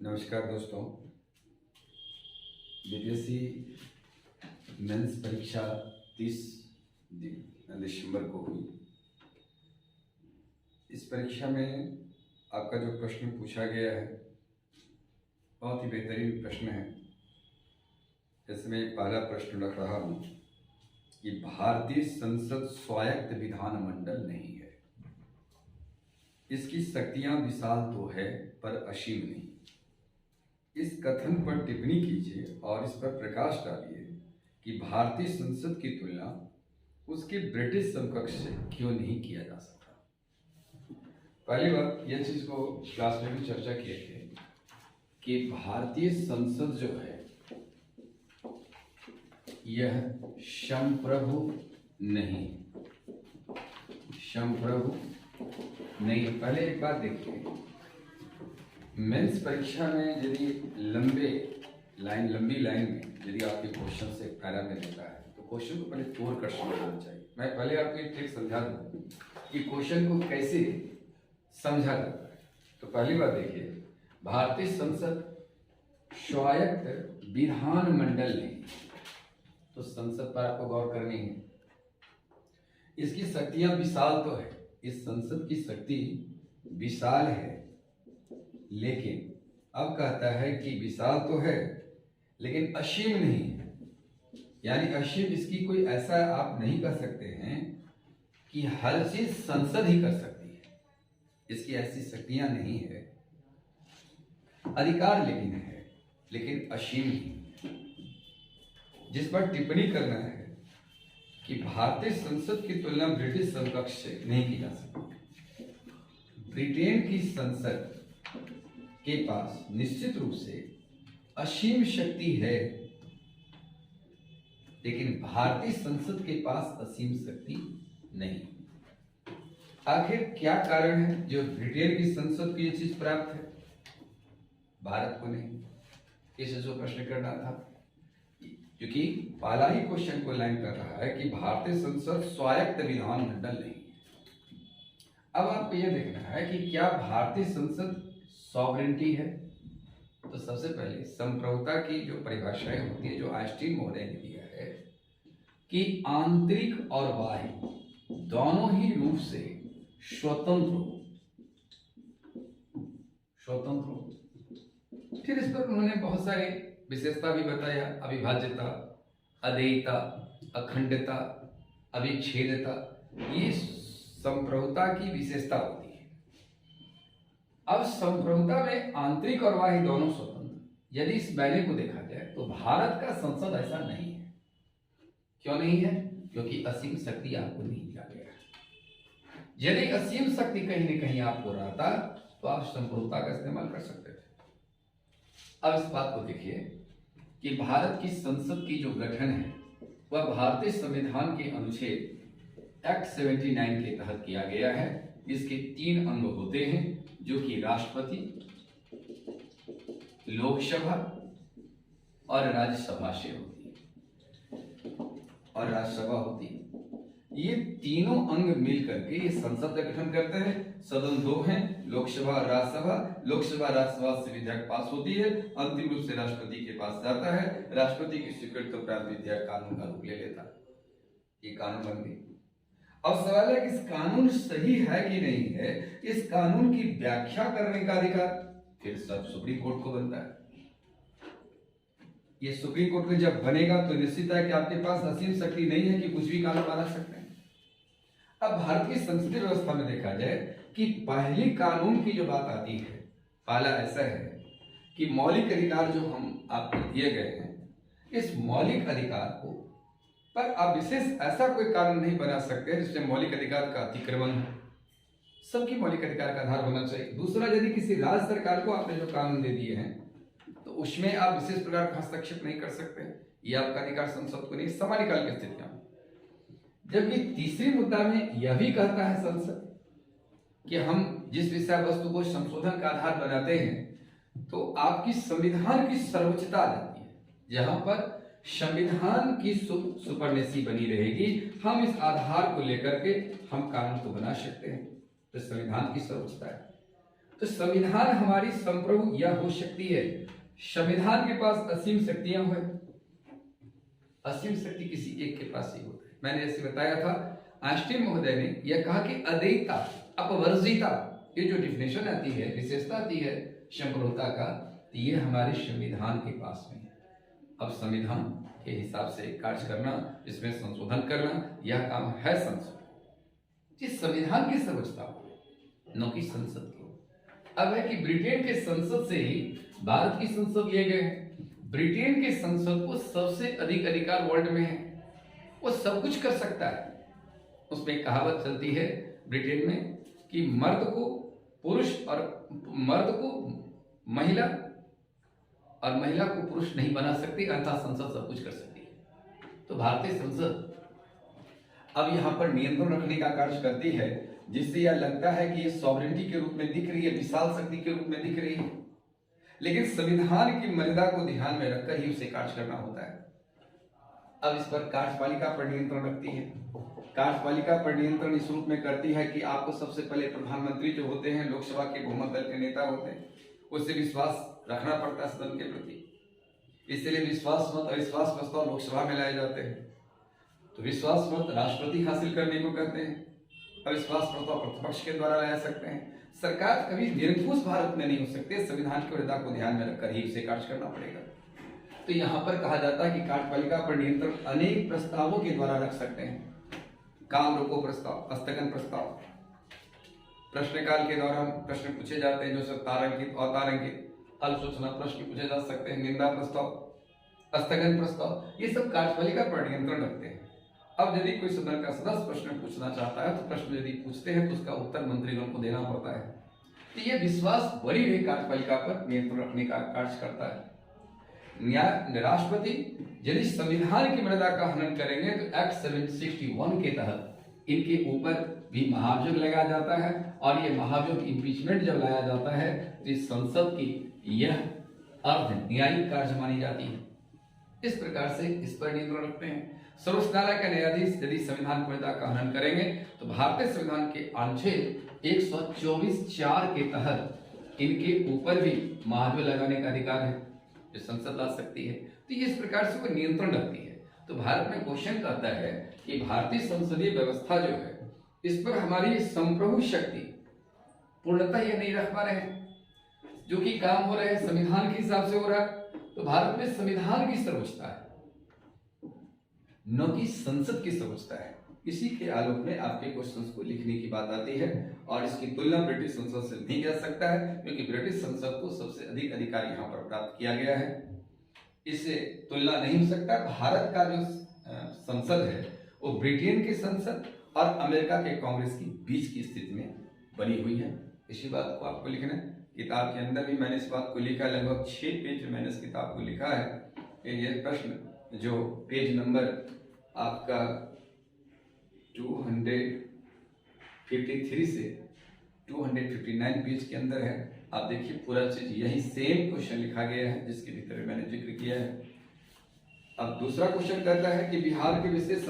नमस्कार दोस्तों। BPSC mains परीक्षा 30 दिसंबर को हुई। इस परीक्षा में आपका जो प्रश्न पूछा गया है बहुत ही बेहतरीन प्रश्न है। इसमें पहला प्रश्न रख रहा हूँ कि भारतीय संसद स्वायत्त विधानमंडल नहीं है। इसकी शक्तियाँ विशाल तो है पर असीम नहीं। इस कथन पर टिप्पणी कीजिए और इस पर प्रकाश डालिए कि भारतीय संसद की तुलना उसके ब्रिटिश समकक्ष से क्यों नहीं किया जा सकता। पहली बात यह चीज को क्लास में भी चर्चा किए थे कि भारतीय संसद जो है यह संप्रभु नहीं। संप्रभु नहीं। पहले एक बात देखिए, मेंस परीक्षा में यदि लंबी लाइन में यदि आपके क्वेश्चन से पैरा में देता है तो क्वेश्चन को पहले तोड़ कर समझना चाहिए। मैं पहले आपको एक ट्रिक समझा दूं कि क्वेश्चन को कैसे समझा जाता है। तो पहली बात देखिए, भारतीय संसद स्वायत्त विधानमंडल नहीं। तो संसद पर आपको गौर करनी है। इसकी शक्तियां विशाल तो है, इस संसद की शक्ति विशाल है, लेकिन अब कहता है कि विशाल तो है लेकिन असीम नहीं है। यानी असीम इसकी कोई ऐसा आप नहीं कह सकते हैं कि हर चीज संसद ही कर सकती है। इसकी ऐसी शक्तियां नहीं है। अधिकार लेकिन है, लेकिन असीम नहीं। जिस पर टिप्पणी करना है कि भारतीय संसद की तुलना ब्रिटिश समकक्ष से नहीं की जा सकती। ब्रिटेन की संसद के पास निश्चित रूप से असीम शक्ति है, लेकिन भारतीय संसद के पास असीम शक्ति नहीं। आखिर क्या कारण है जो ब्रिटेन की संसद को यह चीज प्राप्त है, भारत को नहीं? इसे जो प्रश्न करना था, क्योंकि पहला ही क्वेश्चन को लाइन कर रहा है कि भारतीय संसद स्वायत्त विधानमंडल नहीं। अब आपको यह देखना है कि क्या भारतीय संसद सॉवरेनिटी है। तो सबसे पहले संप्रभुता की जो परिभाषाएं होती है, जो आइंस्टीन महोदय ने दिया है कि आंतरिक और बाह्य दोनों ही रूप से स्वतंत्र हो। फिर इस पर उन्होंने बहुत सारे विशेषता भी बताया, अविभाज्यता, अदेयता, अखंडता, अविच्छेदता। ये संप्रभुता की विशेषता होती है। अब संप्रभुता में आंतरिक और बाह्य दोनों स्वतंत्र। यदि इस बैले को देखा जाए तो भारत का संसद ऐसा नहीं है। क्यों नहीं है? क्योंकि असीम शक्ति आपको नहीं दिया गया है। यदि असीम शक्ति कहीं न कहीं आपको रहता तो आप संप्रभुता का इस्तेमाल कर सकते थे। अब इस बात को देखिए कि भारत की संसद की जो गठन है वह भारतीय संविधान के अनुच्छेद एक्ट 79 के तहत किया गया है। इसके 3 अंग होते हैं, जो कि राष्ट्रपति, लोकसभा और राज्यसभा से होती है और राज्यसभा होती है। ये तीनों अंग मिल करके ये संसद का गठन करते हैं। सदन 2 हैं, लोकसभा और राज्यसभा। लोकसभा राज्यसभा से विधेयक पास होती है, अंतिम रूप से राष्ट्रपति के पास जाता है। राष्ट्रपति की स्वीकृति उपरांत विधेयक कानून का रूप ले लेता है। ये कानून बन गई। अब सवाल है कि इस कानून सही है कि नहीं है, इस कानून की व्याख्या करने का अधिकार फिर सब सुप्रीम कोर्ट को बनता है। ये सुप्रीम कोर्ट में जब बनेगा तो निश्चित है कि आपके पास असीम शक्ति नहीं है कि कुछ भी कानून बना सकते हैं। अब भारतीय संसदीय व्यवस्था में देखा जाए कि पहली कानून की जो बात आती है, पहला ऐसा है कि मौलिक अधिकार जो हम आपको दिए गए हैं, इस मौलिक अधिकार को पर आप विशेष ऐसा कोई कानून नहीं बना सकते जिसमें मौलिक अधिकार का अतिक्रमण हो। सबकी मौलिक अधिकार का आधार होना चाहिए। दूसरा, यदि किसी राज्य सरकार को आपने जो कानून दे दिए हैं तो उसमें आप विशेष प्रकार का हस्तक्षेप नहीं कर सकते। ये आपका अधिकार संसद को नहीं, समानकाल की स्थितियां। जबकि तीसरी मुद्दा में यह भी कहता है संसद कि हम जिस विषय वस्तु को संशोधन का आधार बनाते हैं तो आपकी संविधान की सर्वोच्चता आ जाती है। जहां पर संविधान की सुपरमेसी बनी रहेगी, हम इस आधार को लेकर के हम कानून को बना सकते हैं। तो संविधान की सर्वोच्चता है। तो संविधान हमारी संप्रभु यह हो शक्ति है, संविधान के पास असीम शक्तियां हो, असीम शक्ति किसी एक के पास ही होती है। मैंने ऐसे बताया था, आइंस्टीन महोदय ने यह कहा कि अद्वैता अपवर्जिता, ये जो डिफिनेशन आती है, विशेषता आती है संप्रभुता का, तो ये हमारे संविधान के पास में है। अब संविधान के हिसाब से कार्य करना, इसमें संशोधन करना, यह काम है संसद। जिस संविधान की सर्वोच्चता न कि संसद की। अब है कि ब्रिटेन के संसद से ही भारत की संसद लिए गए हैं। ब्रिटेन के संसद को सबसे अधिक अधिकार वर्ल्ड में है, वो सब कुछ कर सकता है। उसमें एक कहावत चलती है ब्रिटेन में कि मर्द को पुरुष और मर्द को महिला और महिला को पुरुष नहीं बना सकती, अर्थात संसद सब कुछ कर सकती है। तो भारतीय संसद अब यहाँ पर नियंत्रण रखने का कार्य करती है, जिससे यह लगता है कि ये सॉवरेनिटी के रूप में दिख रही है, विशाल शक्ति के रूप में दिख रही है, लेकिन संविधान की मर्यादा को ध्यान में रखकर ही उसे कार्य करना होता है। अब इस पर कार्यपालिका पर नियंत्रण रखती है। कार्यपालिका पर नियंत्रण इस रूप में करती है कि आपको सबसे पहले प्रधानमंत्री जो होते हैं, लोकसभा के बहुमत दल के नेता होते हैं, उससे विश्वास रखना पड़ता है सदन के प्रति। इसलिए विश्वास मत अविश्वास प्रस्ताव लोकसभा में लाए जाते हैं। तो विश्वास मत राष्ट्रपति हासिल करने को कहते हैं, अविश्वास प्रस्ताव प्रतिपक्ष के द्वारा लाया सकते हैं। सरकार कभी निरंकुश भारत में नहीं हो सकती, संविधान की मर्यादा को ध्यान में रखकर ही उसे कार्य करना पड़ेगा। तो यहाँ पर कहा जाता है कि कार्यपालिका पर नियंत्रण अनेक प्रस्तावों के द्वारा रख सकते हैं। काम रोको प्रस्ताव, स्थगन प्रस्ताव, प्रश्नकाल के दौरान प्रश्न पूछे जाते हैं जो सब तारांकित अतारांकित, अल्पसूचना प्रश्न पूछे जा सकते हैं, निंदा प्रस्ताव, स्थगन प्रस्ताव, ये सब कार्यपालिका पर नियंत्रण रखते हैं। अब यदि कोई सदन का सदस्य प्रश्न पूछना चाहता है तो प्रश्न यदि पूछते हैं तो उसका उत्तर मंत्रीगण को देना पड़ता है। तो ये विश्वास बड़ी हुई कार्यपालिका पर नियंत्रण रखने का कार्य करता है। राष्ट्रपति यदि संविधान की मर्यादा का हनन करेंगे तो एक्ट 761 के तहत इनके ऊपर भी महाभियोग लगाया जाता है, और ये महाभियोग इम्पीचमेंट जब लाया जाता है तो इस संसद की यह अर्ध न्यायिक कार्य मानी जाती है। इस प्रकार से इस पर नियंत्रण रखते हैं। सर्वोच्च न्यायालय के न्यायाधीश यदि संविधान की मर्यादा का हनन करेंगे तो भारतीय संविधान के अनुच्छेद 124(4) के तहत इनके ऊपर भी महाभियोग लगाने का अधिकार है, जो संसद ला सकती है। तो ये इस प्रकार से कोई नियंत्रण रखती है। तो भारत में क्वेश्चन करता है कि भारतीय संसदीय व्यवस्था जो है, इस पर हमारी संप्रभु शक्ति पूर्णतः ये नहीं रख पा रहे हैं। जो कि काम हो रहा है संविधान के हिसाब से हो रहा है, तो भारत में संविधान की सर्वोच्चता है, न कि संसद की सर्वोच्चता है। इसी के आलोक में आपके क्वेश्चंस को लिखने की बात आती है, और इसकी तुलना ब्रिटिश संसद से नहीं किया सकता है, क्योंकि ब्रिटिश संसद को सबसे अधिक अधिकार यहाँ पर प्राप्त किया गया है। इससे तुलना नहीं हो सकता। भारत का जो संसद है वो ब्रिटेन की संसद और अमेरिका के कांग्रेस की बीच की स्थिति में बनी हुई है। इसी बात को आपको लिखना है। किताब के अंदर भी मैंने इस बात को लिखा, लगभग 6 पेज में मैंने इस किताब को लिखा है। ये प्रश्न जो पेज नंबर आपका 253 से 259 पेज के अंदर है। आप देखिए पूरा चीज यही सेम क्वेश्चन लिखा गया है जिसके भीतर मैंने जिक्र किया है। अब दूसरा क्वेश्चन कहता है कि बिहार के विशेष